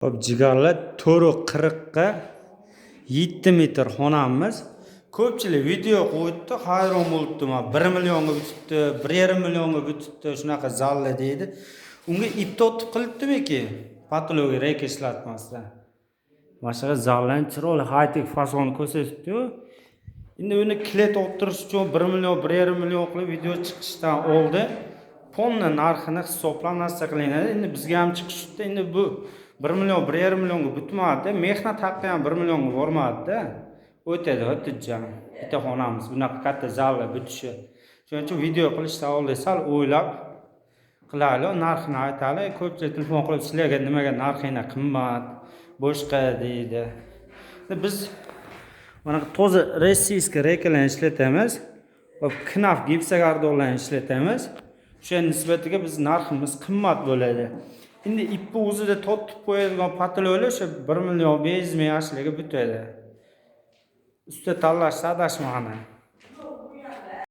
Hop jigarlar 440 ga 7 metr xonamiz. Ko'pchilik video qo'yibdi, hayron bo'libdi. 1 millionga bitibdi, 1,5 millionga bitibdi, shunaqa zalli deydi. Unga ipni o'tib qilibdimi-ki? Patologiya reka ishlatmasdan. Boshqa zallarni chiroyli high-tech fasonni ko'rsatibdi-yu. Endi uni klet o'tirish uchun 1 million, 1,5 million qilib video chiqishdan oldin ponna narxini hisoblab narsa qilinadi. Endi bizga ham chiqishdi. Endi bu 1 million, 1,5 millionga bitmadi. Mehnat haqqi ham 1 millionga bormadi-da. O'tadi, xotirjam. Bitta xonamiz bunaqa katta zallar bitishi. Shuning uchun video qilishdan oldin sal o'ylab qilaylik, narxini aytaylik. Ko'pchilik telefon qilib sizlarga nimaga narxinglar qimmat, boshqa deydi. Biz mana toza rossiyskiy rekalarni ishlatamiz va knaf gipsogardonlarni ishlatamiz. O'sha nisbatiga biz narximiz qimmat bo'ladi. Endi ipni o'zida totib qo'yadigan patologiya o'sha 1 million 500 ming ashliga bitadi. Usta tanlashda adashmag'ani.